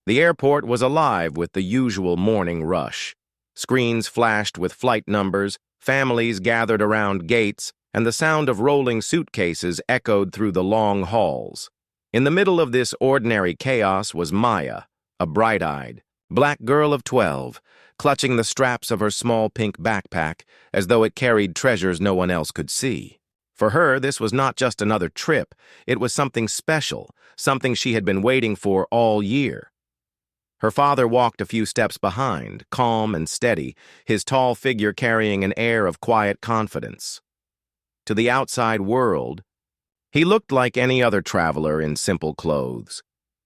The airport was alive with the usual morning rush. Screens flashed with flight numbers, families gathered around gates, and the sound of rolling suitcases echoed through the long halls. In the middle of this ordinary chaos was Maya, a bright-eyed, black girl of 12, clutching the straps of her small pink backpack as though it carried treasures no one else could see. For her, this was not just another trip. It was something special, something she had been waiting for all year. Her father walked a few steps behind, calm and steady, his tall figure carrying an air of quiet confidence. To the outside world, he looked like any other traveler in simple clothes.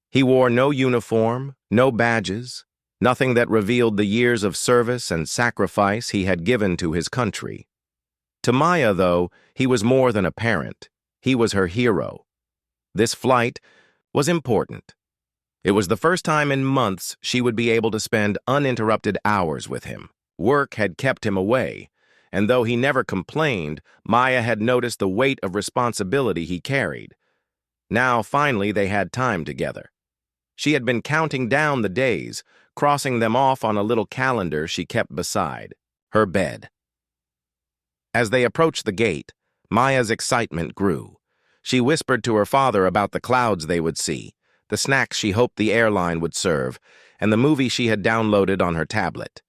He wore no uniform, no badges, nothing that revealed the years of service and sacrifice he had given to his country. To Maya, though, he was more than a parent. He was her hero. This flight was important. It was the first time in months she would be able to spend uninterrupted hours with him. Work had kept him away, and though he never complained, Maya had noticed the weight of responsibility he carried. Now, finally, they had time together. She had been counting down the days, crossing them off on a little calendar she kept beside her bed. As they approached the gate, Maya's excitement grew. She whispered to her father about the clouds they would see, the snacks she hoped the airline would serve, and the movie she had downloaded on her tablet.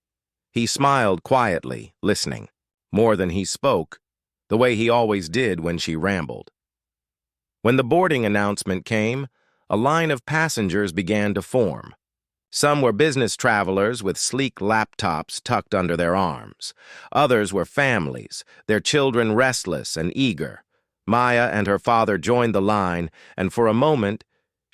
He smiled quietly, listening, more than he spoke, the way he always did when she rambled. When the boarding announcement came, a line of passengers began to form. Some were business travelers with sleek laptops tucked under their arms. Others were families, their children restless and eager. Maya and her father joined the line, and for a moment,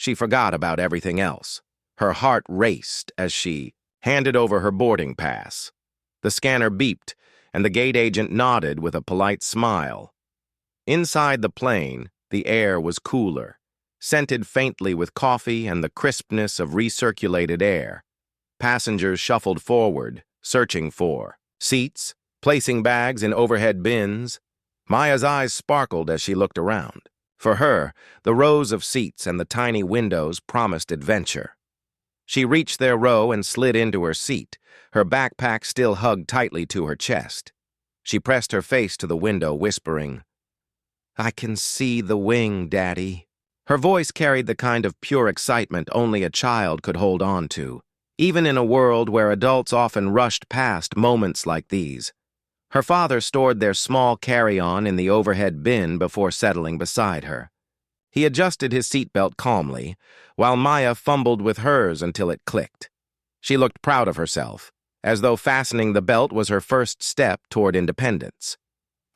she forgot about everything else. Her heart raced as she handed over her boarding pass. The scanner beeped, and the gate agent nodded with a polite smile. Inside the plane, the air was cooler, scented faintly with coffee and the crispness of recirculated air. Passengers shuffled forward, searching for seats, placing bags in overhead bins. Maya's eyes sparkled as she looked around. For her, the rows of seats and the tiny windows promised adventure. She reached their row and slid into her seat, her backpack still hugged tightly to her chest. She pressed her face to the window, whispering, "I can see the wing, Daddy." Her voice carried the kind of pure excitement only a child could hold on to, even in a world where adults often rushed past moments like these. Her father stored their small carry-on in the overhead bin before settling beside her. He adjusted his seatbelt calmly, while Maya fumbled with hers until it clicked. She looked proud of herself, as though fastening the belt was her first step toward independence.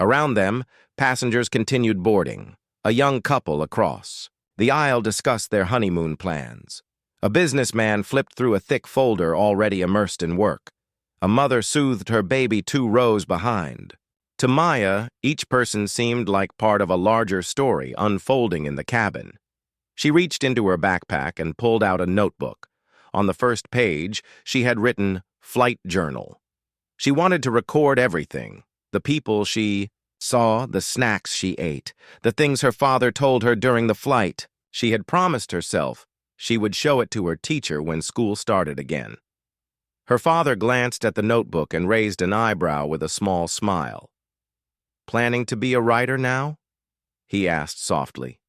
Around them, passengers continued boarding, a young couple across. The aisle discussed their honeymoon plans. A businessman flipped through a thick folder already immersed in work. A mother soothed her baby 2 rows behind. To Maya, each person seemed like part of a larger story unfolding in the cabin. She reached into her backpack and pulled out a notebook. On the first page, she had written "Flight Journal." She wanted to record everything, the people she saw, the snacks she ate, the things her father told her during the flight. She had promised herself she would show it to her teacher when school started again. Her father glanced at the notebook and raised an eyebrow with a small smile. "Planning to be a writer now?" he asked softly.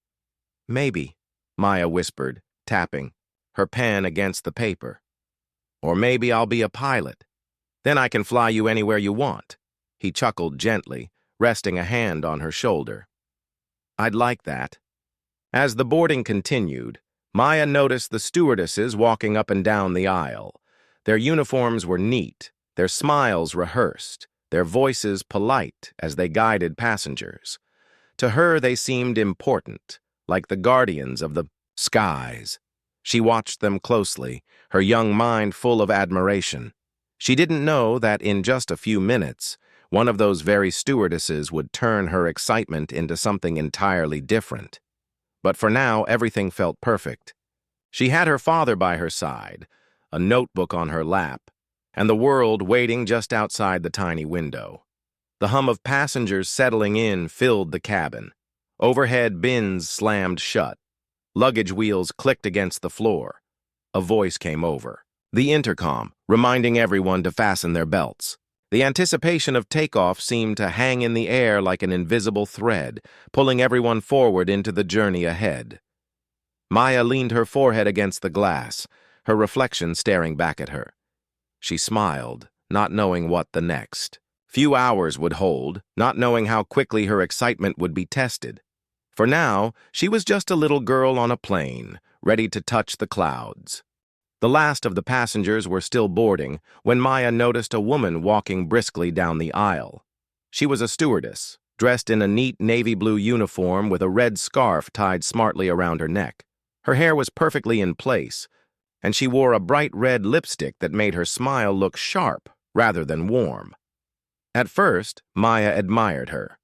"Maybe," Maya whispered, tapping, her pen against the paper. "Or maybe I'll be a pilot. Then I can fly you anywhere you want." He chuckled gently, resting a hand on her shoulder. "I'd like that." As the boarding continued, Maya noticed the stewardesses walking up and down the aisle. Their uniforms were neat, their smiles rehearsed, their voices polite as they guided passengers. To her, they seemed important, like the guardians of the skies. She watched them closely, her young mind full of admiration. She didn't know that in just a few minutes, one of those very stewardesses would turn her excitement into something entirely different. But for now, everything felt perfect. She had her father by her side, a notebook on her lap, and the world waiting just outside the tiny window. The hum of passengers settling in filled the cabin. Overhead bins slammed shut. Luggage wheels clicked against the floor. a voice came over. The intercom, reminding everyone to fasten their belts. The anticipation of takeoff seemed to hang in the air like an invisible thread, pulling everyone forward into the journey ahead. Maya leaned her forehead against the glass, her reflection staring back at her. She smiled, not knowing what the next. Few hours would hold, not knowing how quickly her excitement would be tested. For now, she was just a little girl on a plane, ready to touch the clouds. The last of the passengers were still boarding when Maya noticed a woman walking briskly down the aisle. She was a stewardess, dressed in a neat navy blue uniform with a red scarf tied smartly around her neck. Her hair was perfectly in place, and she wore a bright red lipstick that made her smile look sharp rather than warm. At first, Maya admired her.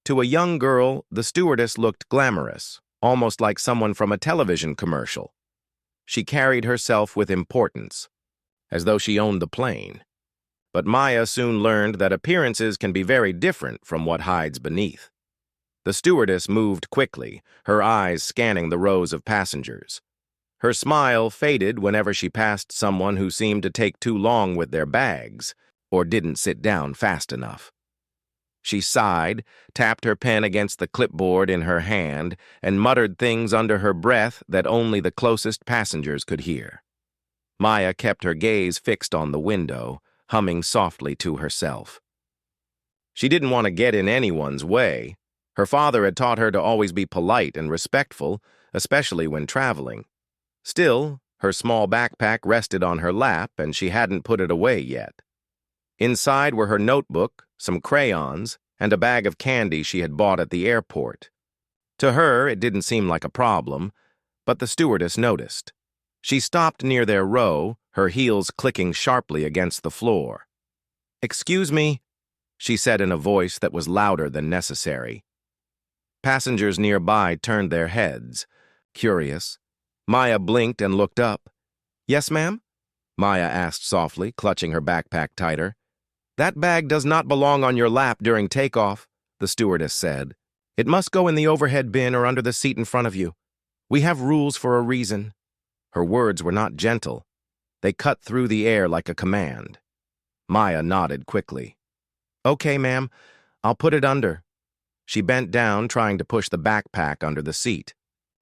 To a young girl, the stewardess looked glamorous, almost like someone from a television commercial. She carried herself with importance, as though she owned the plane. But Maya soon learned that appearances can be very different from what hides beneath. The stewardess moved quickly, her eyes scanning the rows of passengers. Her smile faded whenever she passed someone who seemed to take too long with their bags or didn't sit down fast enough. She sighed, tapped her pen against the clipboard in her hand, and muttered things under her breath that only the closest passengers could hear. Maya kept her gaze fixed on the window, humming softly to herself. She didn't want to get in anyone's way. Her father had taught her to always be polite and respectful, especially when traveling. Still, her small backpack rested on her lap, and she hadn't put it away yet. Inside were her notebook, some crayons, and a bag of candy she had bought at the airport. To her, it didn't seem like a problem, but the stewardess noticed. She stopped near their row, her heels clicking sharply against the floor. "Excuse me," she said in a voice that was louder than necessary. Passengers nearby turned their heads. Curious, Maya blinked and looked up. "Yes, ma'am?" Maya asked softly, clutching her backpack tighter. "That bag does not belong on your lap during takeoff," the stewardess said. "It must go in the overhead bin or under the seat in front of you. We have rules for a reason." Her words were not gentle. They cut through the air like a command. Maya nodded quickly. "Okay, ma'am. I'll put it under." She bent down, trying to push the backpack under the seat.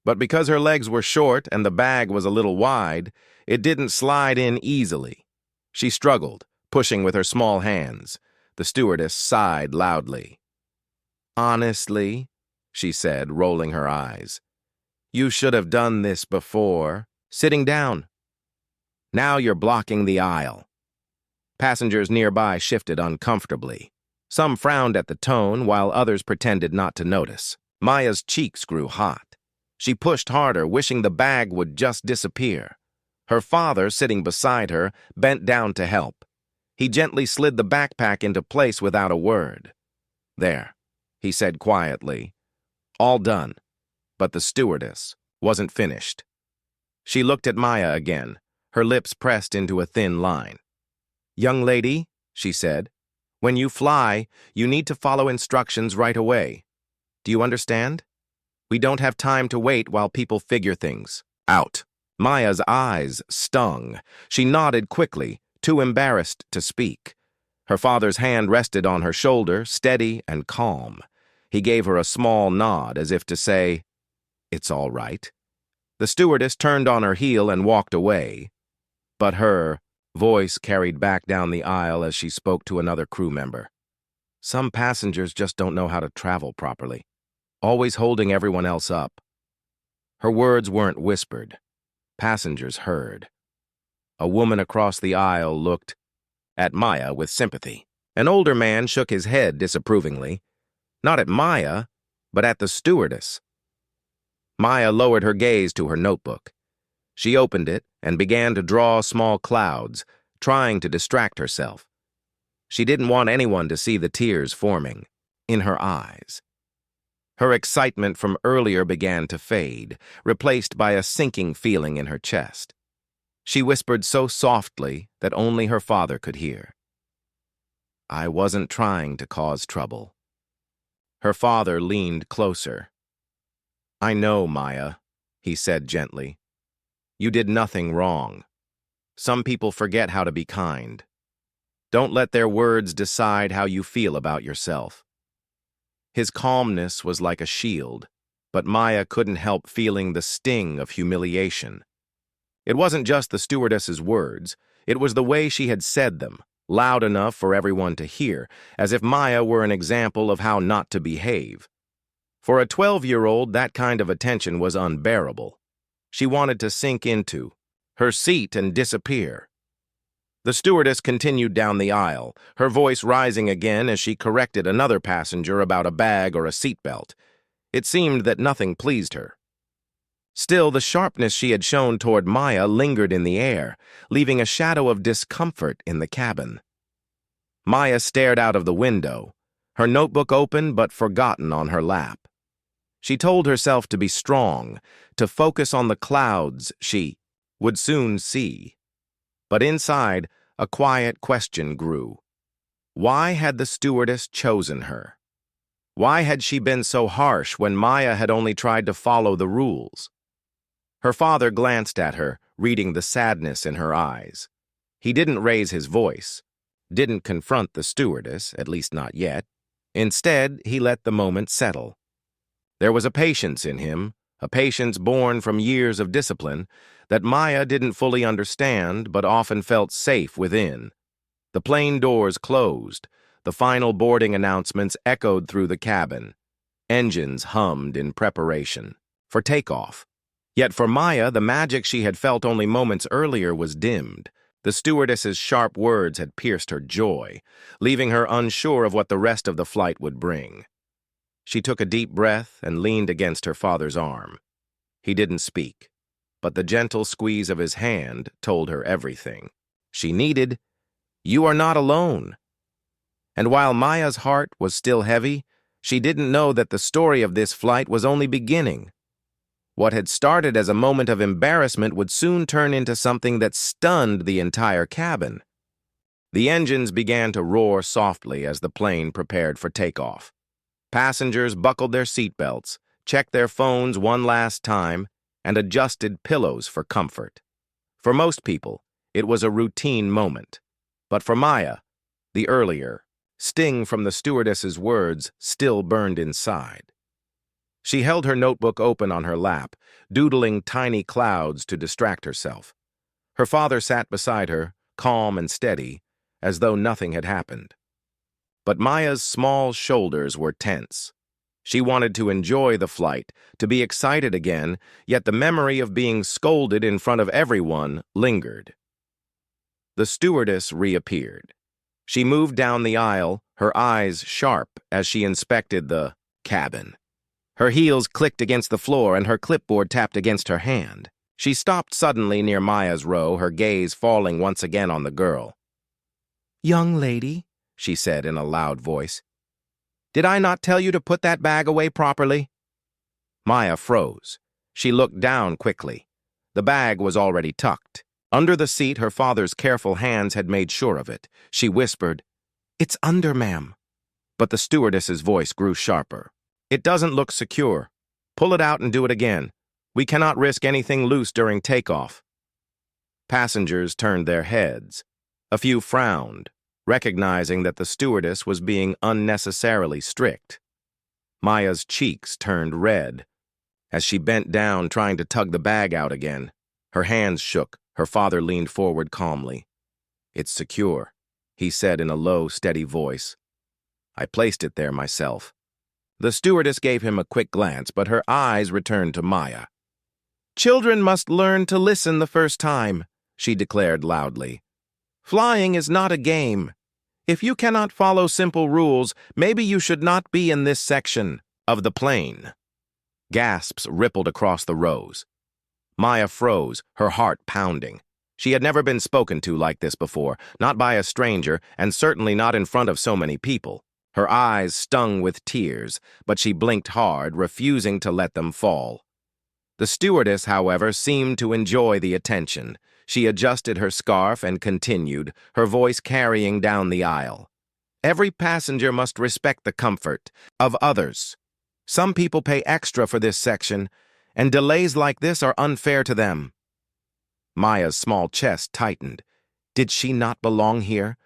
But because her legs were short and the bag was a little wide, it didn't slide in easily. She struggled, pushing with her small hands. The stewardess sighed loudly. "Honestly," she said, rolling her eyes, "you should have done this before. Sitting down. Now you're blocking the aisle." Passengers nearby shifted uncomfortably. Some frowned at the tone, while others pretended not to notice. Maya's cheeks grew hot. She pushed harder, wishing the bag would just disappear. Her father, sitting beside her, bent down to help. He gently slid the backpack into place without a word. "There," he said quietly. "All done." But the stewardess wasn't finished. She looked at Maya again, her lips pressed into a thin line. "Young lady," she said, "when you fly, you need to follow instructions right away. Do you understand? We don't have time to wait while people figure things out." Maya's eyes stung. She nodded quickly, too embarrassed to speak. Her father's hand rested on her shoulder, steady and calm. He gave her a small nod, as if to say, "It's all right." The stewardess turned on her heel and walked away, but her voice carried back down the aisle as she spoke to another crew member. "Some passengers just don't know how to travel properly, always holding everyone else up." Her words weren't whispered. Passengers heard. A woman across the aisle looked at Maya with sympathy. An older man shook his head disapprovingly, not at Maya, but at the stewardess. Maya lowered her gaze to her notebook. She opened it and began to draw small clouds, trying to distract herself. She didn't want anyone to see the tears forming in her eyes. Her excitement from earlier began to fade, replaced by a sinking feeling in her chest. She whispered so softly that only her father could hear. "I wasn't trying to cause trouble." Her father leaned closer. "I know, Maya," he said gently. You did nothing wrong. Some people forget how to be kind. Don't let their words decide how you feel about yourself. His calmness was like a shield, but Maya couldn't help feeling the sting of humiliation. It wasn't just the stewardess's words, it was the way she had said them, loud enough for everyone to hear, as if Maya were an example of how not to behave. For a 12-year-old, that kind of attention was unbearable. She wanted to sink into her seat and disappear. The stewardess continued down the aisle, her voice rising again as she corrected another passenger about a bag or a seatbelt. It seemed that nothing pleased her. Still, the sharpness she had shown toward Maya lingered in the air, leaving a shadow of discomfort in the cabin. Maya stared out of the window, her notebook open but forgotten on her lap. She told herself to be strong, to focus on the clouds she would soon see. But inside, a quiet question grew. Why had the stewardess chosen her? Why had she been so harsh when Maya had only tried to follow the rules? Her father glanced at her, reading the sadness in her eyes. He didn't raise his voice, didn't confront the stewardess, at least not yet. Instead, he let the moment settle. There was a patience in him, a patience born from years of discipline, that Maya didn't fully understand but often felt safe within. The plane doors closed. The final boarding announcements echoed through the cabin. Engines hummed in preparation for takeoff. Yet for Maya, the magic she had felt only moments earlier was dimmed. The stewardess's sharp words had pierced her joy, leaving her unsure of what the rest of the flight would bring. She took a deep breath and leaned against her father's arm. He didn't speak, but the gentle squeeze of his hand told her everything she needed. You are not alone. And while Maya's heart was still heavy, she didn't know that the story of this flight was only beginning. What had started as a moment of embarrassment would soon turn into something that stunned the entire cabin. The engines began to roar softly as the plane prepared for takeoff. Passengers buckled their seatbelts, checked their phones one last time, and adjusted pillows for comfort. For most people, it was a routine moment. But for Maya, the earlier sting from the stewardess's words still burned inside. She held her notebook open on her lap, doodling tiny clouds to distract herself. Her father sat beside her, calm and steady, as though nothing had happened. But Maya's small shoulders were tense. She wanted to enjoy the flight, to be excited again, yet the memory of being scolded in front of everyone lingered. The stewardess reappeared. She moved down the aisle, her eyes sharp as she inspected the cabin. Her heels clicked against the floor and her clipboard tapped against her hand. She stopped suddenly near Maya's row, her gaze falling once again on the girl. "Young lady," she said in a loud voice, "did I not tell you to put that bag away properly?" Maya froze. She looked down quickly. The bag was already tucked. Under the seat, her father's careful hands had made sure of it. She whispered, "It's under, ma'am." But the stewardess's voice grew sharper. "It doesn't look secure. Pull it out and do it again. We cannot risk anything loose during takeoff." Passengers turned their heads. A few frowned, recognizing that the stewardess was being unnecessarily strict. Maya's cheeks turned red. As she bent down trying to tug the bag out again, her hands shook. Her father leaned forward calmly. "It's secure," he said in a low, steady voice. "I placed it there myself." The stewardess gave him a quick glance, but her eyes returned to Maya. "Children must learn to listen the first time," she declared loudly. "Flying is not a game. If you cannot follow simple rules, maybe you should not be in this section of the plane." Gasps rippled across the rows. Maya froze, her heart pounding. She had never been spoken to like this before, not by a stranger, and certainly not in front of so many people. Her eyes stung with tears, but she blinked hard, refusing to let them fall. The stewardess, however, seemed to enjoy the attention. She adjusted her scarf and continued, her voice carrying down the aisle. "Every passenger must respect the comfort of others. Some people pay extra for this section, and delays like this are unfair to them." Maya's small chest tightened. Did she not belong here?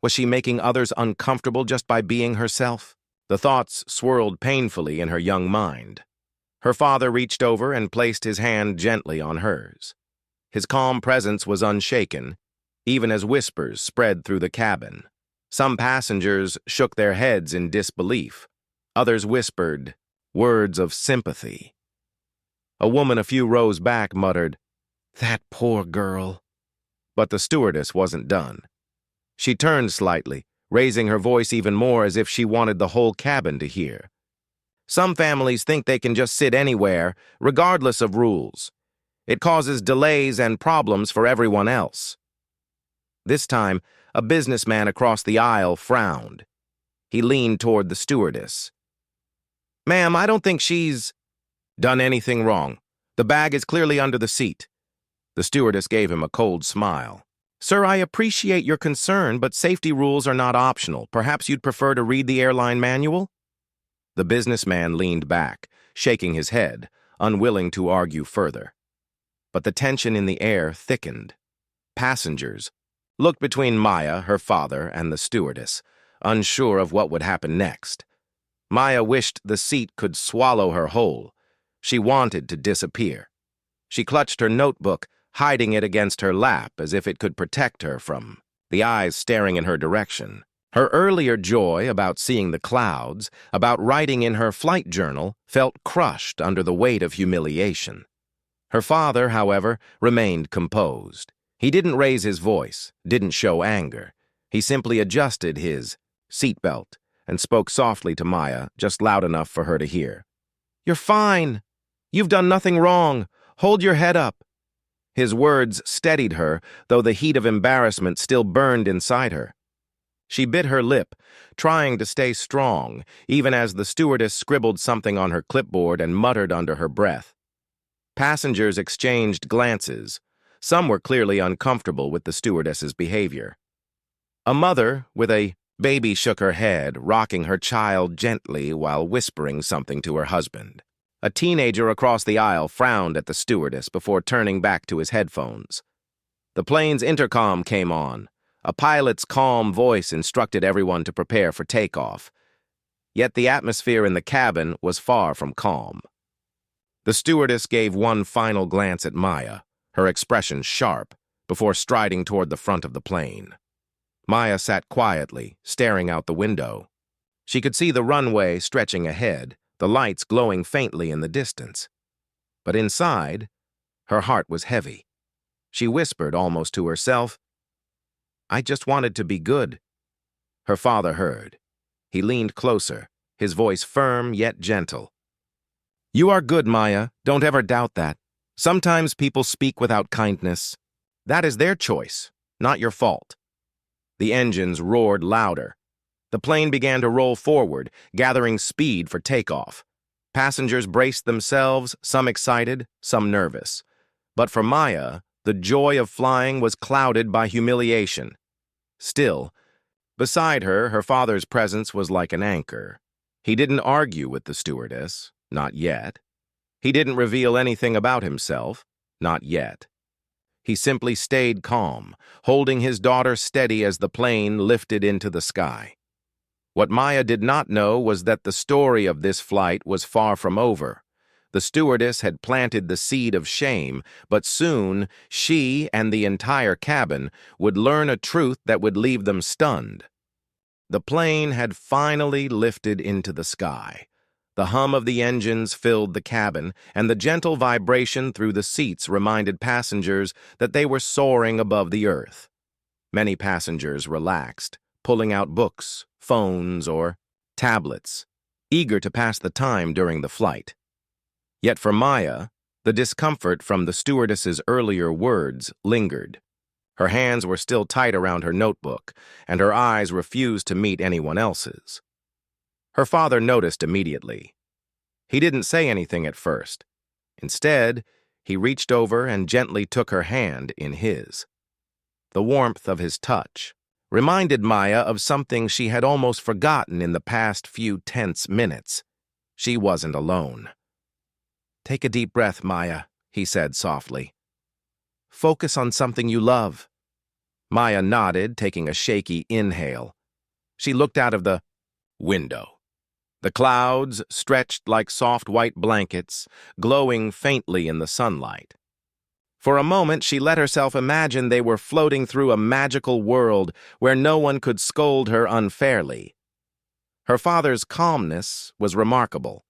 Was she making others uncomfortable just by being herself? The thoughts swirled painfully in her young mind. Her father reached over and placed his hand gently on hers. His calm presence was unshaken, even as whispers spread through the cabin. Some passengers shook their heads in disbelief. Others whispered words of sympathy. A woman a few rows back muttered, "That poor girl." But the stewardess wasn't done. She turned slightly, raising her voice even more as if she wanted the whole cabin to hear. "Some families think they can just sit anywhere, regardless of rules. It causes delays and problems for everyone else." This time, a businessman across the aisle frowned. He leaned toward the stewardess. "Ma'am, I don't think she's done anything wrong. The bag is clearly under the seat." The stewardess gave him a cold smile. "Sir, I appreciate your concern, but safety rules are not optional. Perhaps you'd prefer to read the airline manual?" The businessman leaned back, shaking his head, unwilling to argue further. But the tension in the air thickened. Passengers looked between Maya, her father, and the stewardess, unsure of what would happen next. Maya wished the seat could swallow her whole. She wanted to disappear. She clutched her notebook, hiding it against her lap as if it could protect her from the eyes staring in her direction. Her earlier joy about seeing the clouds, about writing in her flight journal, felt crushed under the weight of humiliation. Her father, however, remained composed. He didn't raise his voice, didn't show anger. He simply adjusted his seatbelt and spoke softly to Maya, just loud enough for her to hear. "You're fine. You've done nothing wrong. Hold your head up." His words steadied her, though the heat of embarrassment still burned inside her. She bit her lip, trying to stay strong, even as the stewardess scribbled something on her clipboard and muttered under her breath. Passengers exchanged glances. Some were clearly uncomfortable with the stewardess's behavior. A mother with a baby shook her head, rocking her child gently while whispering something to her husband. A teenager across the aisle frowned at the stewardess before turning back to his headphones. The plane's intercom came on. A pilot's calm voice instructed everyone to prepare for takeoff. Yet the atmosphere in the cabin was far from calm. The stewardess gave one final glance at Maya, her expression sharp, before striding toward the front of the plane. Maya sat quietly, staring out the window. She could see the runway stretching ahead, the lights glowing faintly in the distance. But inside, her heart was heavy. She whispered almost to herself, "I just wanted to be good." Her father heard. He leaned closer, his voice firm yet gentle. "You are good, Maya. Don't ever doubt that. Sometimes people speak without kindness. That is their choice, not your fault." The engines roared louder. The plane began to roll forward, gathering speed for takeoff. Passengers braced themselves, some excited, some nervous. But for Maya, the joy of flying was clouded by humiliation. Still, beside her, her father's presence was like an anchor. He didn't argue with the stewardess, not yet. He didn't reveal anything about himself, not yet. He simply stayed calm, holding his daughter steady as the plane lifted into the sky. What Maya did not know was that the story of this flight was far from over. The stewardess had planted the seed of shame, but soon she and the entire cabin would learn a truth that would leave them stunned. The plane had finally lifted into the sky. The hum of the engines filled the cabin, and the gentle vibration through the seats reminded passengers that they were soaring above the earth. Many passengers relaxed, pulling out books, phones, or tablets, eager to pass the time during the flight. Yet for Maya, the discomfort from the stewardess's earlier words lingered. Her hands were still tight around her notebook, and her eyes refused to meet anyone else's. Her father noticed immediately. He didn't say anything at first. Instead, he reached over and gently took her hand in his. The warmth of his touch reminded Maya of something she had almost forgotten in the past few tense minutes. She wasn't alone. "Take a deep breath, Maya," he said softly. Focus on something you love. Maya nodded, taking a shaky inhale. She looked out of the window. The clouds stretched like soft white blankets, glowing faintly in the sunlight. For a moment, she let herself imagine they were floating through a magical world where no one could scold her unfairly. Her father's calmness was remarkable.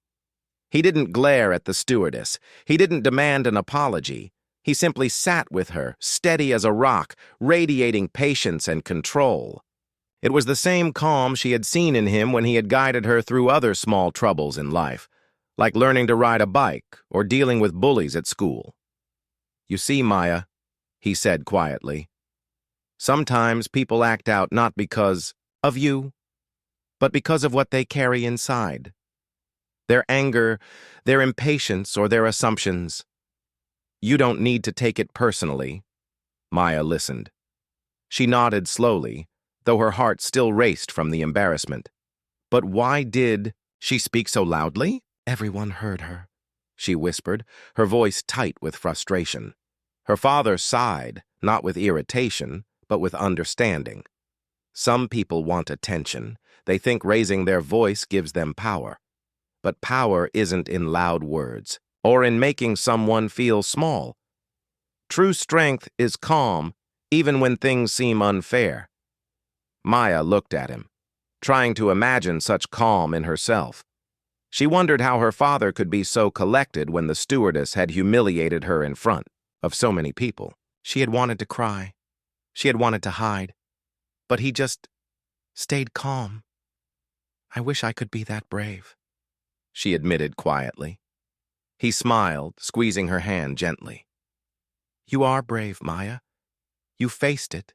He didn't glare at the stewardess. He didn't demand an apology. He simply sat with her, steady as a rock, radiating patience and control. It was the same calm she had seen in him when he had guided her through other small troubles in life, like learning to ride a bike or dealing with bullies at school. "You see, Maya," he said quietly, "sometimes people act out not because of you, but because of what they carry inside. Their anger, their impatience, or their assumptions. You don't need to take it personally." Maya listened. She nodded slowly, though her heart still raced from the embarrassment. But why did she speak so loudly? Everyone heard her, she whispered, her voice tight with frustration. Her father sighed, not with irritation, but with understanding. Some people want attention. They think raising their voice gives them power. But power isn't in loud words, or in making someone feel small. True strength is calm, even when things seem unfair. Maya looked at him, trying to imagine such calm in herself. She wondered how her father could be so collected when the stewardess had humiliated her in front of so many people. She had wanted to cry. She had wanted to hide. But he just stayed calm. "I wish I could be that brave," she admitted quietly. He smiled, squeezing her hand gently. "You are brave, Maya. You faced it.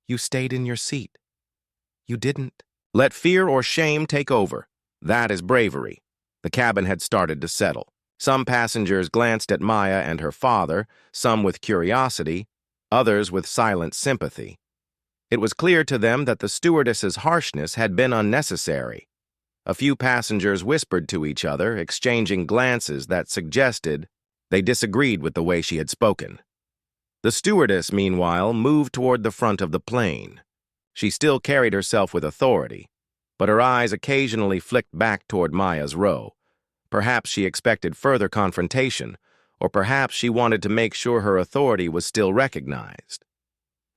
You stayed in your seat. You didn't let fear or shame take over. That is bravery." The cabin had started to settle. Some passengers glanced at Maya and her father, some with curiosity, others with silent sympathy. It was clear to them that the stewardess's harshness had been unnecessary. A few passengers whispered to each other, exchanging glances that suggested they disagreed with the way she had spoken. The stewardess, meanwhile, moved toward the front of the plane. She still carried herself with authority, but her eyes occasionally flicked back toward Maya's row. Perhaps she expected further confrontation, or perhaps she wanted to make sure her authority was still recognized.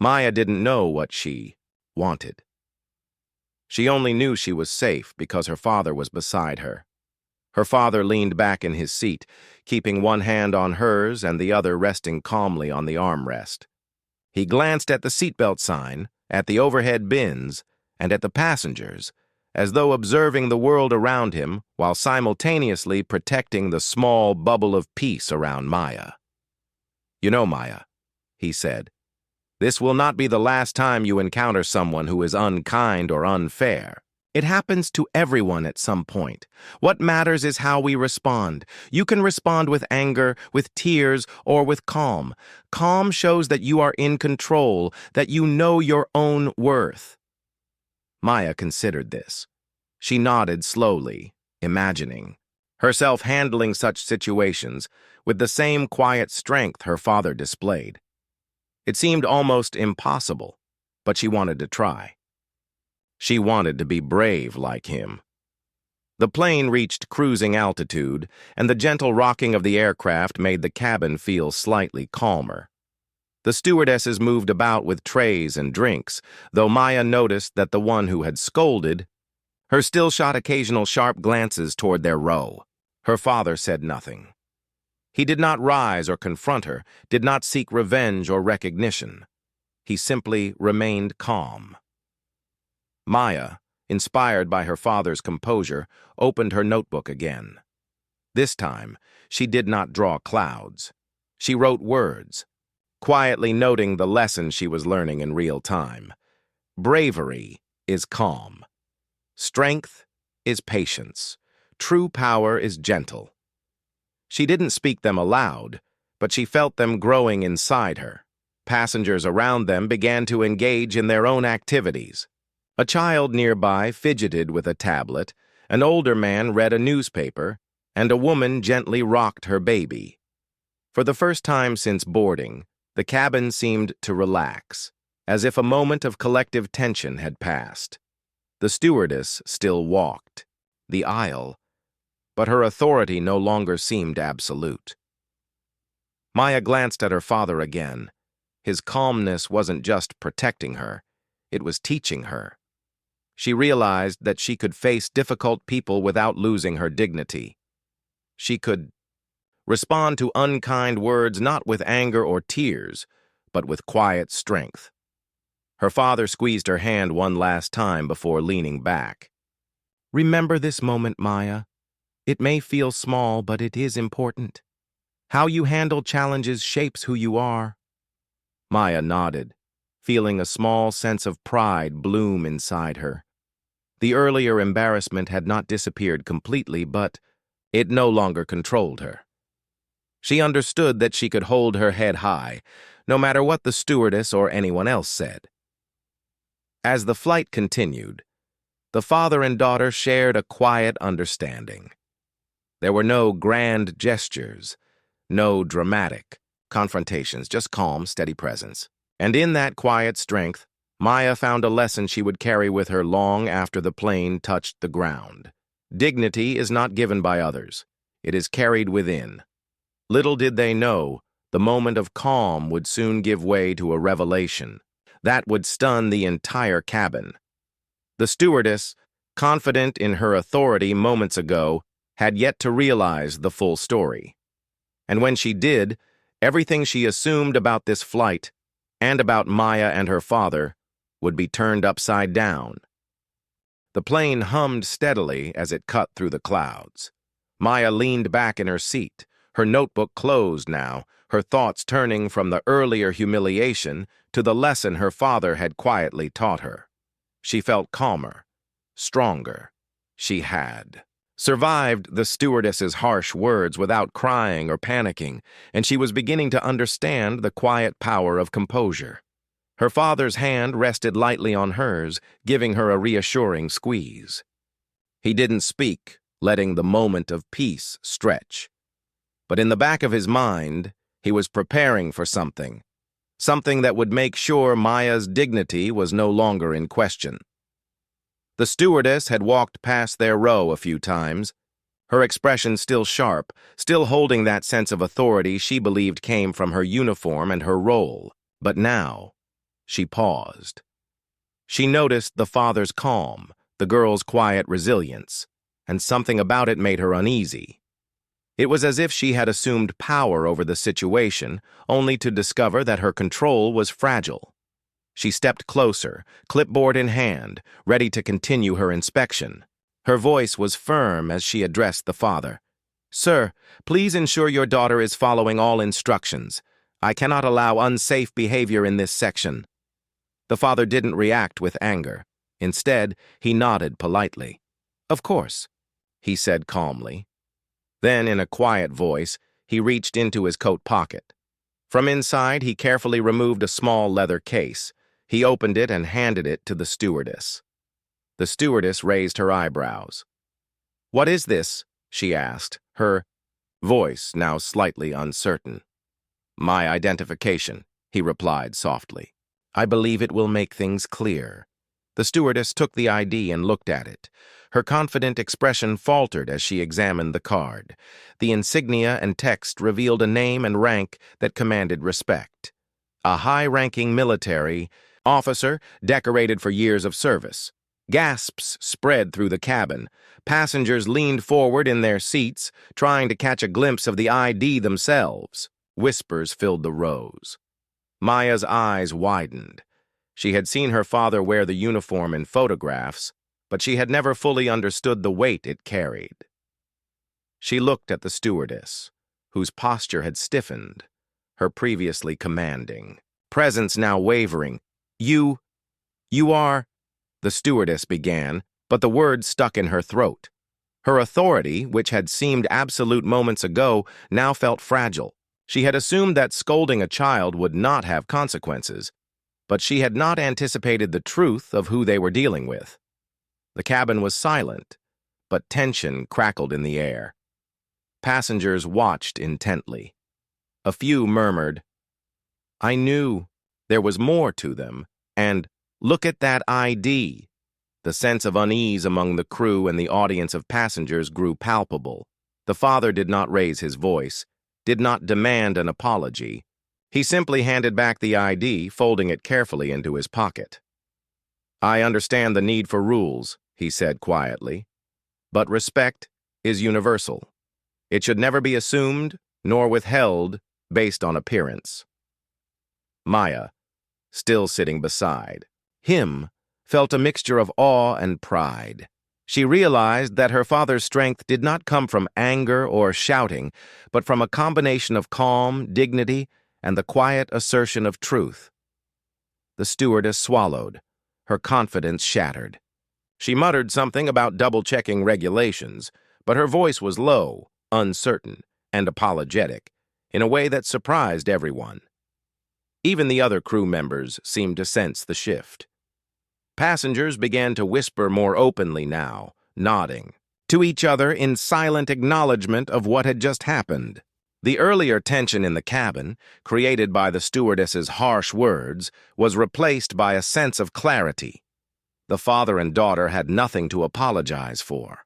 Maya didn't know what she wanted. She only knew she was safe because her father was beside her. Her father leaned back in his seat, keeping one hand on hers and the other resting calmly on the armrest. He glanced at the seatbelt sign, at the overhead bins, and at the passengers, as though observing the world around him while simultaneously protecting the small bubble of peace around Maya. "You know, Maya," he said, "this will not be the last time you encounter someone who is unkind or unfair. It happens to everyone at some point. What matters is how we respond. You can respond with anger, with tears, or with calm. Calm shows that you are in control, that you know your own worth." Maya considered this. She nodded slowly, imagining herself handling such situations with the same quiet strength her father displayed. It seemed almost impossible, but she wanted to try. She wanted to be brave like him. The plane reached cruising altitude, and the gentle rocking of the aircraft made the cabin feel slightly calmer. The stewardesses moved about with trays and drinks, though Maya noticed that the one who had scolded her still shot occasional sharp glances toward their row. Her father said nothing. He did not rise or confront her, did not seek revenge or recognition. He simply remained calm. Maya, inspired by her father's composure, opened her notebook again. This time, she did not draw clouds. She wrote words, quietly noting the lesson she was learning in real time. Bravery is calm. Strength is patience. True power is gentle. She didn't speak them aloud, but she felt them growing inside her. Passengers around them began to engage in their own activities. A child nearby fidgeted with a tablet, an older man read a newspaper, and a woman gently rocked her baby. For the first time since boarding, The cabin seemed to relax, as if a moment of collective tension had passed. The stewardess still walked the aisle, but her authority no longer seemed absolute. Maya glanced at her father again. His calmness wasn't just protecting her, it was teaching her. She realized that she could face difficult people without losing her dignity. She could respond to unkind words not with anger or tears, but with quiet strength. Her father squeezed her hand one last time before leaning back. "Remember this moment, Maya. It may feel small, but it is important. How you handle challenges shapes who you are." Maya nodded, feeling a small sense of pride bloom inside her. The earlier embarrassment had not disappeared completely, but it no longer controlled her. She understood that she could hold her head high, no matter what the stewardess or anyone else said. As the flight continued, the father and daughter shared a quiet understanding. There were no grand gestures, no dramatic confrontations, just calm, steady presence. And in that quiet strength, Maya found a lesson she would carry with her long after the plane touched the ground. Dignity is not given by others. It is carried within. Little did they know, the moment of calm would soon give way to a revelation that would stun the entire cabin. The stewardess, confident in her authority moments ago, had yet to realize the full story. And when she did, everything she assumed about this flight and about Maya and her father would be turned upside down. The plane hummed steadily as it cut through the clouds. Maya leaned back in her seat, her notebook closed now, her thoughts turning from the earlier humiliation to the lesson her father had quietly taught her. She felt calmer, stronger. She had survived the stewardess's harsh words without crying or panicking, and she was beginning to understand the quiet power of composure. Her father's hand rested lightly on hers, giving her a reassuring squeeze. He didn't speak, letting the moment of peace stretch. But in the back of his mind, he was preparing for something that would make sure Maya's dignity was no longer in question. The stewardess had walked past their row a few times, her expression still sharp, still holding that sense of authority she believed came from her uniform and her role. But now, she paused. She noticed the father's calm, the girl's quiet resilience, and something about it made her uneasy. It was as if she had assumed power over the situation, only to discover that her control was fragile. She stepped closer, clipboard in hand, ready to continue her inspection. Her voice was firm as she addressed the father. "Sir, please ensure your daughter is following all instructions. I cannot allow unsafe behavior in this section." The father didn't react with anger. Instead, he nodded politely. "Of course," he said calmly. Then, in a quiet voice, he reached into his coat pocket. From inside, he carefully removed a small leather case. He opened it and handed it to the stewardess. The stewardess raised her eyebrows. "What is this?" she asked, her voice now slightly uncertain. "My identification," he replied softly. "I believe it will make things clear." The stewardess took the ID and looked at it. Her confident expression faltered as she examined the card. The insignia and text revealed a name and rank that commanded respect. A high-ranking military officer decorated for years of service. Gasps spread through the cabin. Passengers leaned forward in their seats, trying to catch a glimpse of the ID themselves. Whispers filled the rows. Maya's eyes widened. She had seen her father wear the uniform in photographs, but she had never fully understood the weight it carried. She looked at the stewardess, whose posture had stiffened, her previously commanding presence now wavering. You are," the stewardess began, but the words stuck in her throat. Her authority, which had seemed absolute moments ago, now felt fragile. She had assumed that scolding a child would not have consequences, but she had not anticipated the truth of who they were dealing with. The cabin was silent, but tension crackled in the air. Passengers watched intently. A few murmured, I knew there was more to them, and look at that ID. The sense of unease among the crew and the audience of passengers grew palpable. The father did not raise his voice, did not demand an apology. He simply handed back the ID, folding it carefully into his pocket. I understand the need for rules, he said quietly, but respect is universal. It should never be assumed nor withheld based on appearance. Maya, still sitting beside him, felt a mixture of awe and pride. She realized that her father's strength did not come from anger or shouting, but from a combination of calm, dignity, and the quiet assertion of truth. The stewardess swallowed, her confidence shattered. She muttered something about double-checking regulations, but her voice was low, uncertain, and apologetic, in a way that surprised everyone. Even the other crew members seemed to sense the shift. Passengers began to whisper more openly now, nodding to each other in silent acknowledgement of what had just happened. The earlier tension in the cabin, created by the stewardess's harsh words, was replaced by a sense of clarity. The father and daughter had nothing to apologize for.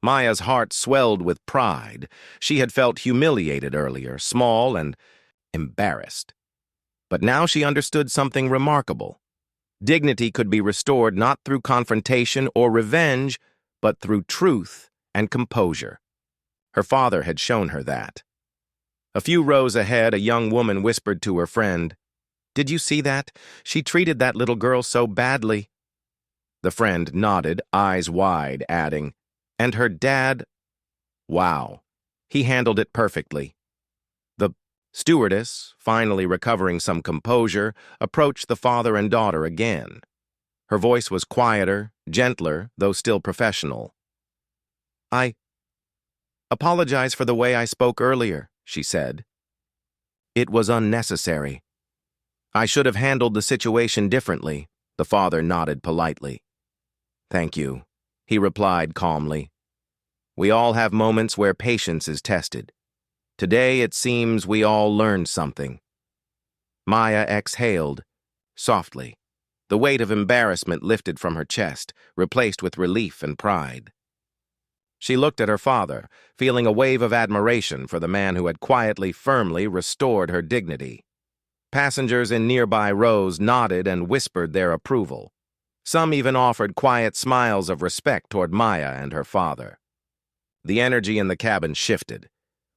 Maya's heart swelled with pride. She had felt humiliated earlier, small and embarrassed. But now she understood something remarkable. Dignity could be restored not through confrontation or revenge, but through truth and composure. Her father had shown her that. A few rows ahead, a young woman whispered to her friend, "Did you see that? She treated that little girl so badly." The friend nodded, eyes wide, adding, "And her dad? Wow, he handled it perfectly." The stewardess, finally recovering some composure, approached the father and daughter again. Her voice was quieter, gentler, though still professional. "I apologize for the way I spoke earlier," she said. "It was unnecessary. I should have handled the situation differently." The father nodded politely. "Thank you," he replied calmly. "We all have moments where patience is tested. Today it seems we all learned something." Maya exhaled, softly. The weight of embarrassment lifted from her chest, replaced with relief and pride. She looked at her father, feeling a wave of admiration for the man who had quietly, firmly restored her dignity. Passengers in nearby rows nodded and whispered their approval. Some even offered quiet smiles of respect toward Maya and her father. The energy in the cabin shifted.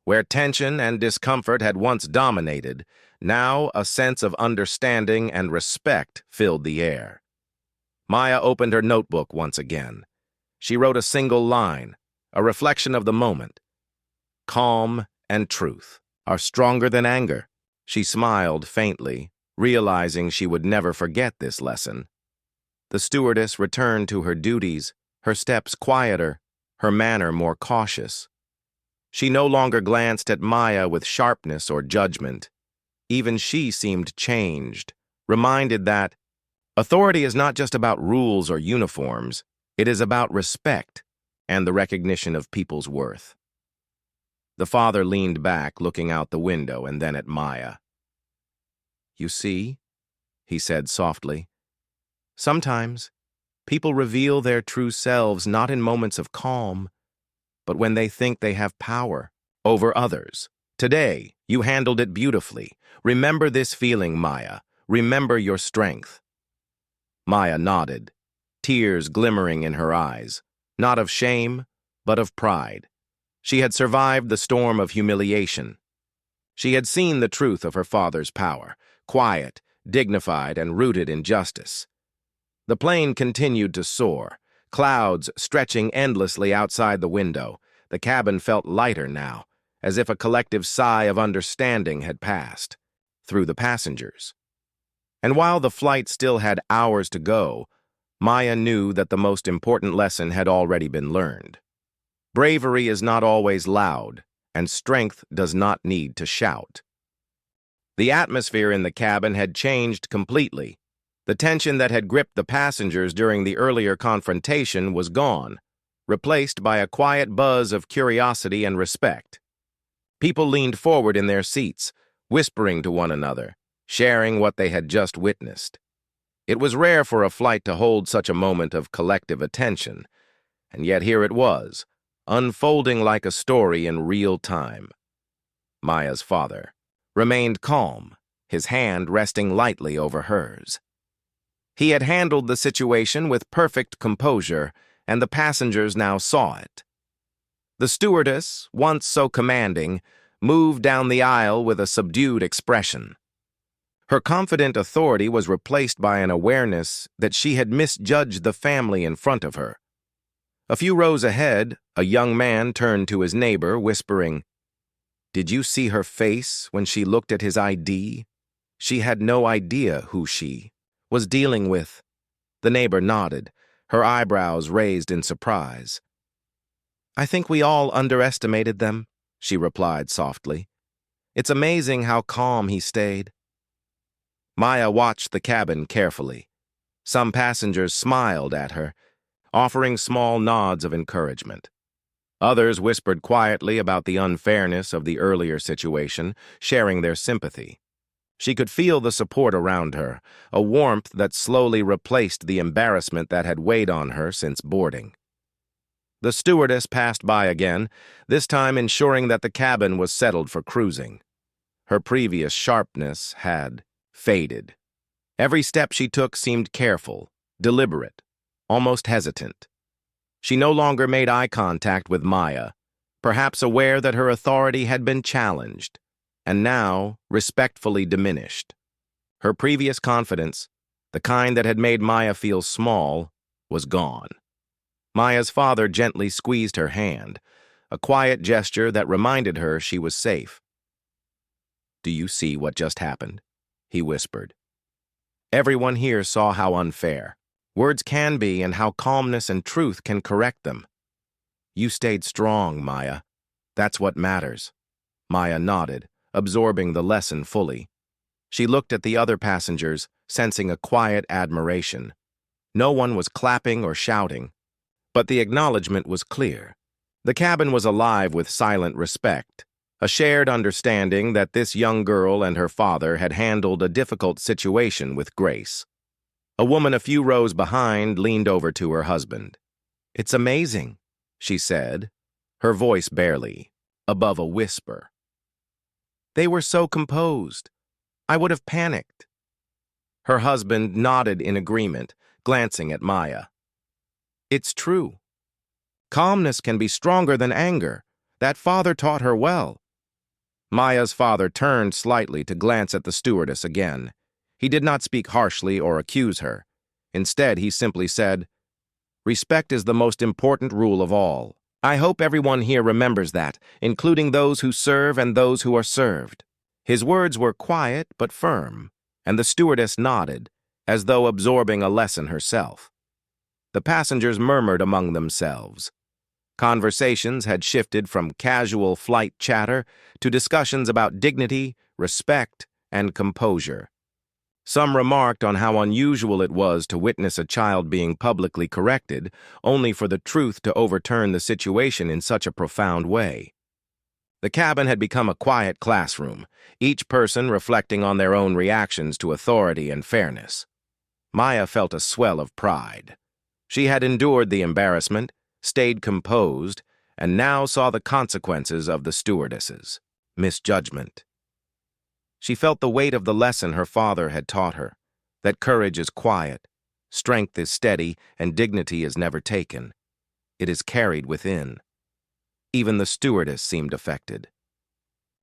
Where tension and discomfort had once dominated, now a sense of understanding and respect filled the air. Maya opened her notebook once again. She wrote a single line, a reflection of the moment. "Calm and truth are stronger than anger." She smiled faintly, realizing she would never forget this lesson. The stewardess returned to her duties, her steps quieter, her manner more cautious. She no longer glanced at Maya with sharpness or judgment. Even she seemed changed, reminded that authority is not just about rules or uniforms, it is about respect and the recognition of people's worth. The father leaned back, looking out the window and then at Maya. "You see," he said softly, "sometimes people reveal their true selves not in moments of calm, but when they think they have power over others. Today, you handled it beautifully. Remember this feeling, Maya. Remember your strength." Maya nodded, tears glimmering in her eyes, not of shame, but of pride. She had survived the storm of humiliation. She had seen the truth of her father's power, quiet, dignified, and rooted in justice. The plane continued to soar, clouds stretching endlessly outside the window. The cabin felt lighter now, as if a collective sigh of understanding had passed through the passengers. And while the flight still had hours to go, Maya knew that the most important lesson had already been learned. Bravery is not always loud, and strength does not need to shout. The atmosphere in the cabin had changed completely. The tension that had gripped the passengers during the earlier confrontation was gone, replaced by a quiet buzz of curiosity and respect. People leaned forward in their seats, whispering to one another, sharing what they had just witnessed. It was rare for a flight to hold such a moment of collective attention, and yet here it was, unfolding like a story in real time. Maya's father remained calm, his hand resting lightly over hers. He had handled the situation with perfect composure, and the passengers now saw it. The stewardess, once so commanding, moved down the aisle with a subdued expression. Her confident authority was replaced by an awareness that she had misjudged the family in front of her. A few rows ahead, a young man turned to his neighbor, whispering, "Did you see her face when she looked at his ID? She had no idea who she was dealing with." The neighbor nodded, her eyebrows raised in surprise. "I think we all underestimated them," she replied softly. "It's amazing how calm he stayed." Maya watched the cabin carefully. Some passengers smiled at her, offering small nods of encouragement. Others whispered quietly about the unfairness of the earlier situation, sharing their sympathy. She could feel the support around her, a warmth that slowly replaced the embarrassment that had weighed on her since boarding. The stewardess passed by again, this time ensuring that the cabin was settled for cruising. Her previous sharpness had faded. Every step she took seemed careful, deliberate, almost hesitant. She no longer made eye contact with Maya, perhaps aware that her authority had been challenged, and now respectfully diminished. Her previous confidence, the kind that had made Maya feel small, was gone. Maya's father gently squeezed her hand, a quiet gesture that reminded her she was safe. "Do you see what just happened?" he whispered. "Everyone here saw how unfair words can be and how calmness and truth can correct them. You stayed strong, Maya. That's what matters." Maya nodded, absorbing the lesson fully. She looked at the other passengers, sensing a quiet admiration. No one was clapping or shouting, but the acknowledgement was clear. The cabin was alive with silent respect, a shared understanding that this young girl and her father had handled a difficult situation with grace. A woman a few rows behind leaned over to her husband. "It's amazing," she said, her voice barely above a whisper. "They were so composed. I would have panicked." Her husband nodded in agreement, glancing at Maya. "It's true. Calmness can be stronger than anger. That father taught her well." Maya's father turned slightly to glance at the stewardess again. He did not speak harshly or accuse her. Instead, he simply said, "Respect is the most important rule of all. I hope everyone here remembers that, including those who serve and those who are served." His words were quiet but firm, and the stewardess nodded, as though absorbing a lesson herself. The passengers murmured among themselves. Conversations had shifted from casual flight chatter to discussions about dignity, respect, and composure. Some remarked on how unusual it was to witness a child being publicly corrected, only for the truth to overturn the situation in such a profound way. The cabin had become a quiet classroom, each person reflecting on their own reactions to authority and fairness. Maya felt a swell of pride. She had endured the embarrassment, stayed composed, and now saw the consequences of the stewardess's misjudgment. She felt the weight of the lesson her father had taught her, that courage is quiet, strength is steady, and dignity is never taken. It is carried within. Even the stewardess seemed affected.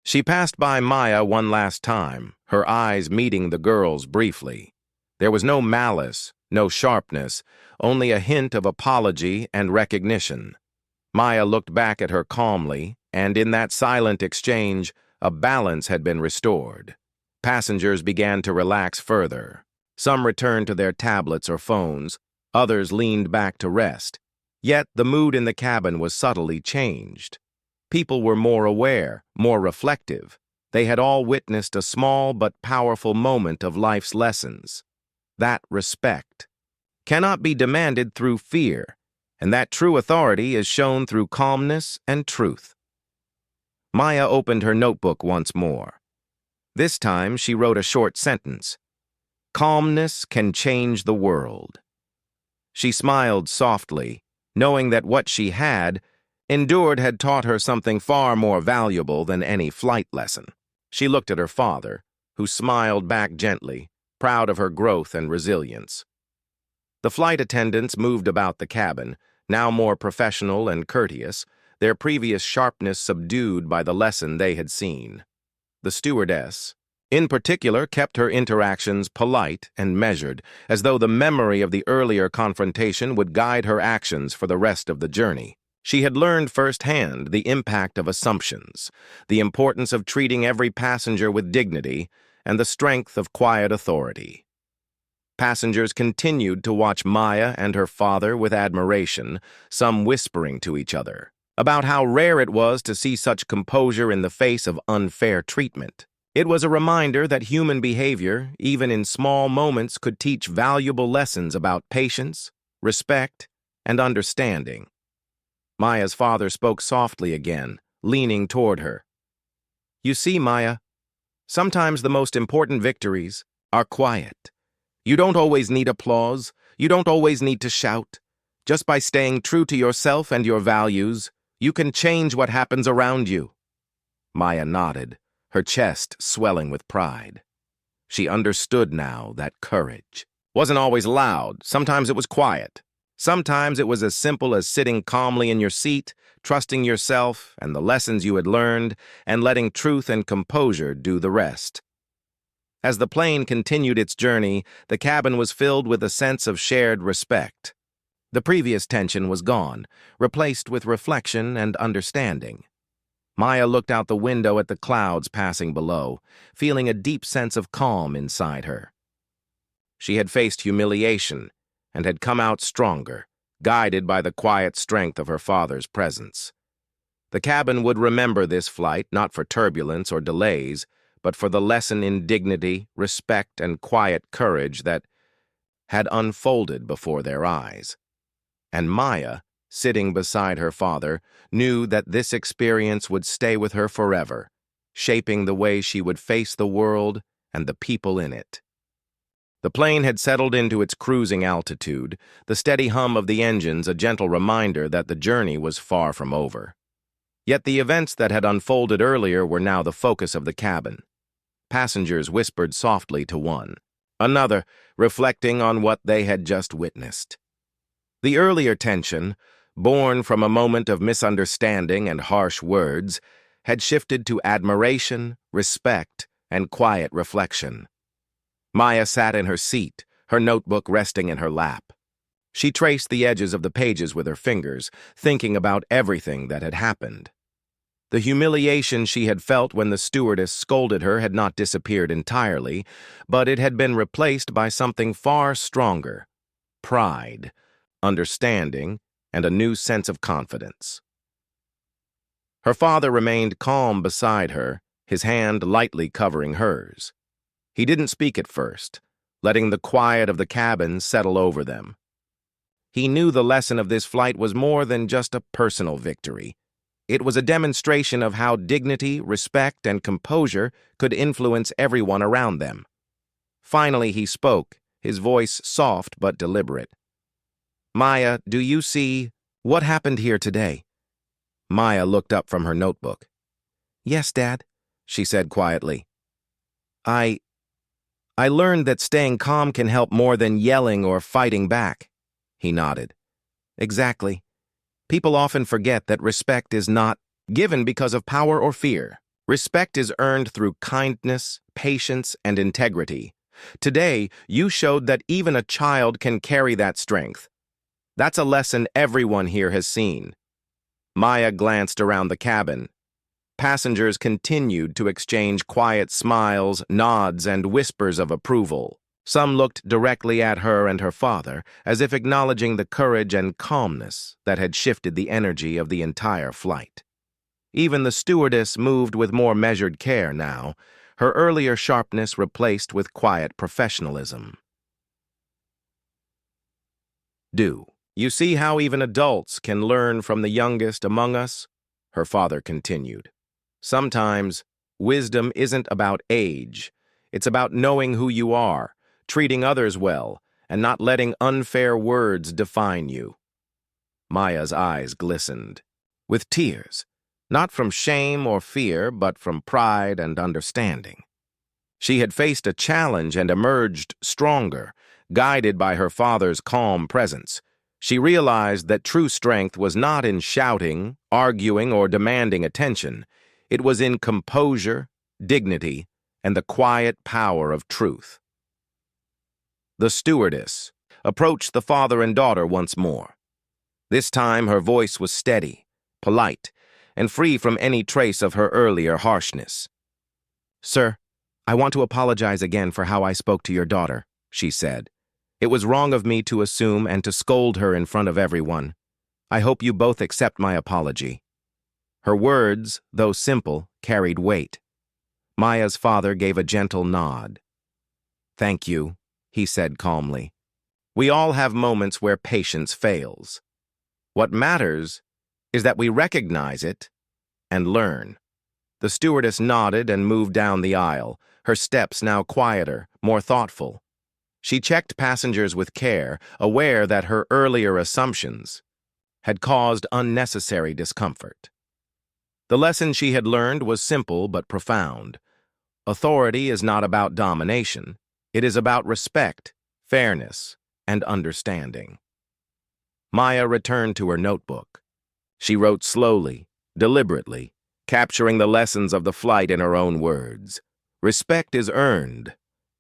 She passed by Maya one last time, her eyes meeting the girl's briefly. There was no malice, no sharpness, only a hint of apology and recognition. Maya looked back at her calmly, and in that silent exchange, a balance had been restored. Passengers began to relax further. Some returned to their tablets or phones, others leaned back to rest. Yet the mood in the cabin was subtly changed. People were more aware, more reflective. They had all witnessed a small but powerful moment of life's lessons. That respect cannot be demanded through fear, and that true authority is shown through calmness and truth. Maya opened her notebook once more. This time, she wrote a short sentence. "Calmness can change the world." She smiled softly, knowing that what she had endured had taught her something far more valuable than any flight lesson. She looked at her father, who smiled back gently, proud of her growth and resilience. The flight attendants moved about the cabin, now more professional and courteous, their previous sharpness subdued by the lesson they had seen. The stewardess, in particular, kept her interactions polite and measured, as though the memory of the earlier confrontation would guide her actions for the rest of the journey. She had learned firsthand the impact of assumptions, the importance of treating every passenger with dignity, and the strength of quiet authority. Passengers continued to watch Maya and her father with admiration, some whispering to each other about how rare it was to see such composure in the face of unfair treatment. It was a reminder that human behavior, even in small moments, could teach valuable lessons about patience, respect, and understanding. Maya's father spoke softly again, leaning toward her. "You see, Maya, sometimes the most important victories are quiet. You don't always need applause. You don't always need to shout. Just by staying true to yourself and your values, you can change what happens around you." Maya nodded, her chest swelling with pride. She understood now that courage wasn't always loud. Sometimes it was quiet. Sometimes it was as simple as sitting calmly in your seat, trusting yourself and the lessons you had learned, and letting truth and composure do the rest. As the plane continued its journey, the cabin was filled with a sense of shared respect. The previous tension was gone, replaced with reflection and understanding. Maya looked out the window at the clouds passing below, feeling a deep sense of calm inside her. She had faced humiliation and had come out stronger, guided by the quiet strength of her father's presence. The cabin would remember this flight not for turbulence or delays, but for the lesson in dignity, respect, and quiet courage that had unfolded before their eyes. And Maya, sitting beside her father, knew that this experience would stay with her forever, shaping the way she would face the world and the people in it. The plane had settled into its cruising altitude, the steady hum of the engines a gentle reminder that the journey was far from over. Yet the events that had unfolded earlier were now the focus of the cabin. Passengers whispered softly to one another, reflecting on what they had just witnessed. The earlier tension, born from a moment of misunderstanding and harsh words, had shifted to admiration, respect, and quiet reflection. Maya sat in her seat, her notebook resting in her lap. She traced the edges of the pages with her fingers, thinking about everything that had happened. The humiliation she had felt when the stewardess scolded her had not disappeared entirely, but it had been replaced by something far stronger: pride, understanding, and a new sense of confidence. Her father remained calm beside her, his hand lightly covering hers. He didn't speak at first, letting the quiet of the cabin settle over them. He knew the lesson of this flight was more than just a personal victory. It was a demonstration of how dignity, respect, and composure could influence everyone around them. Finally, he spoke, his voice soft but deliberate. "Maya, do you see what happened here today?" Maya looked up from her notebook. "Yes, Dad," she said quietly. I learned that staying calm can help more than yelling or fighting back." He nodded. "Exactly. People often forget that respect is not given because of power or fear. Respect is earned through kindness, patience, and integrity. Today, you showed that even a child can carry that strength. That's a lesson everyone here has seen." Maya glanced around the cabin. Passengers continued to exchange quiet smiles, nods, and whispers of approval. Some looked directly at her and her father, as if acknowledging the courage and calmness that had shifted the energy of the entire flight. Even the stewardess moved with more measured care now, her earlier sharpness replaced with quiet professionalism. "Do you see how even adults can learn from the youngest among us?" her father continued. "Sometimes wisdom isn't about age. It's about knowing who you are, treating others well, and not letting unfair words define you. Maya's eyes glistened, with tears, not from shame or fear, but from pride and understanding. She had faced a challenge and emerged stronger, guided by her father's calm presence. She realized that true strength was not in shouting, arguing, or demanding attention. It was in composure, dignity, and the quiet power of truth. The stewardess approached the father and daughter once more. This time her voice was steady, polite, and free from any trace of her earlier harshness. "Sir, I want to apologize again for how I spoke to your daughter," she said. "It was wrong of me to assume and to scold her in front of everyone. I hope you both accept my apology." Her words, though simple, carried weight. Maya's father gave a gentle nod. "Thank you," he said calmly. "We all have moments where patience fails. What matters is that we recognize it and learn." The stewardess nodded and moved down the aisle, her steps now quieter, more thoughtful. She checked passengers with care, aware that her earlier assumptions had caused unnecessary discomfort. The lesson she had learned was simple but profound. Authority is not about domination. It is about respect, fairness, and understanding. Maya returned to her notebook. She wrote slowly, deliberately, capturing the lessons of the flight in her own words. Respect is earned,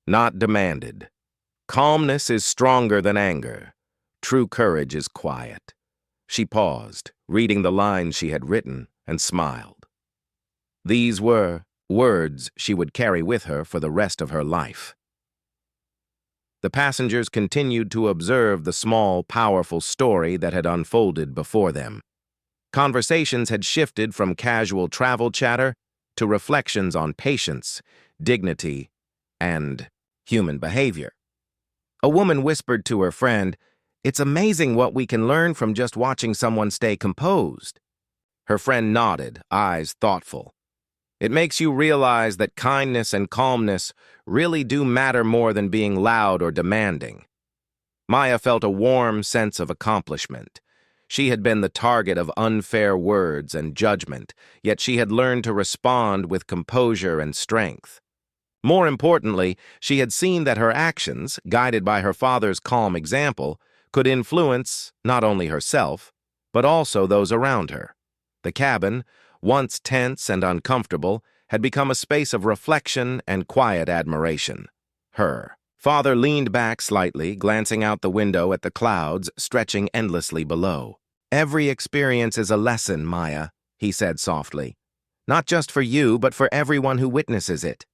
not demanded. Calmness is stronger than anger. True courage is quiet. She paused, reading the lines she had written, and smiled. These were words she would carry with her for the rest of her life. The passengers continued to observe the small, powerful story that had unfolded before them. Conversations had shifted from casual travel chatter to reflections on patience, dignity, and human behavior. A woman whispered to her friend, "It's amazing what we can learn from just watching someone stay composed." Her friend nodded, eyes thoughtful. "It makes you realize that kindness and calmness really do matter more than being loud or demanding." Maya felt a warm sense of accomplishment. She had been the target of unfair words and judgment, yet she had learned to respond with composure and strength. More importantly, she had seen that her actions, guided by her father's calm example, could influence not only herself, but also those around her. The cabin, once tense and uncomfortable, had become a space of reflection and quiet admiration. Her father leaned back slightly, glancing out the window at the clouds stretching endlessly below. "Every experience is a lesson, Maya," he said softly. "Not just for you, but for everyone who witnesses it.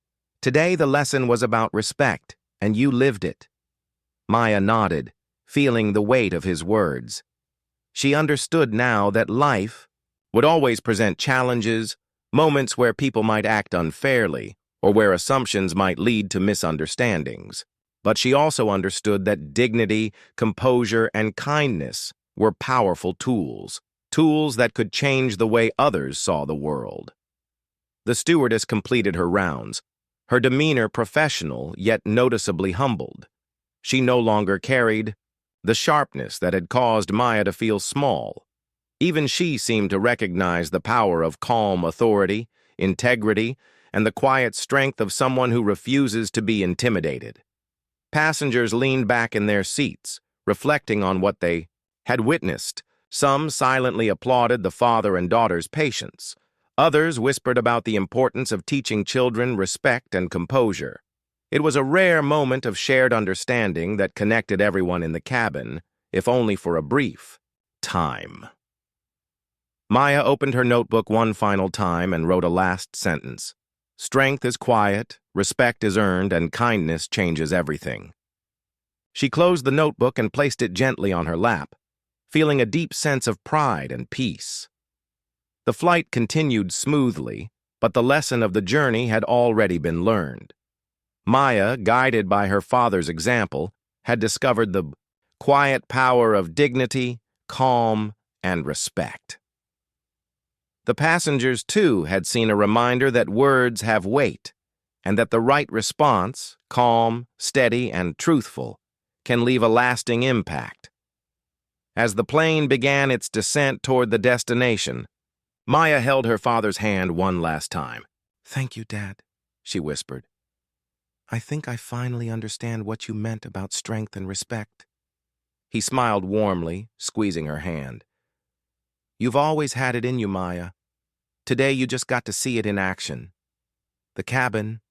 Today the lesson was about respect, and you lived it." Maya nodded, feeling the weight of his words. She understood now that life would always present challenges, moments where people might act unfairly, or where assumptions might lead to misunderstandings. But she also understood that dignity, composure, and kindness were powerful tools that could change the way others saw the world. The stewardess completed her rounds, her demeanor professional yet noticeably humbled. She no longer carried the sharpness that had caused Maya to feel small. Even she seemed to recognize the power of calm authority, integrity, and the quiet strength of someone who refuses to be intimidated. Passengers leaned back in their seats, reflecting on what they had witnessed. Some silently applauded the father and daughter's patience. Others whispered about the importance of teaching children respect and composure. It was a rare moment of shared understanding that connected everyone in the cabin, if only for a brief time. Maya opened her notebook one final time and wrote a last sentence. "Strength is quiet, respect is earned, and kindness changes everything." She closed the notebook and placed it gently on her lap, feeling a deep sense of pride and peace. The flight continued smoothly, but the lesson of the journey had already been learned. Maya, guided by her father's example, had discovered the quiet power of dignity, calm, and respect. The passengers, too, had seen a reminder that words have weight, and that the right response, calm, steady, and truthful, can leave a lasting impact. As the plane began its descent toward the destination, Maya held her father's hand one last time. "Thank you, Dad," she whispered. "I think I finally understand what you meant about strength and respect." He smiled warmly, squeezing her hand. "You've always had it in you, Maya. Today you just got to see it in action." The cabin,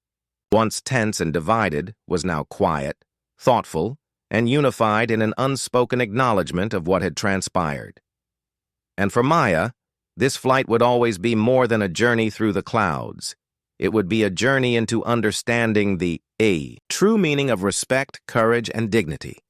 once tense and divided, was now quiet, thoughtful, and unified in an unspoken acknowledgement of what had transpired. And for Maya, this flight would always be more than a journey through the clouds. It would be a journey into understanding the true meaning of respect, courage, and dignity.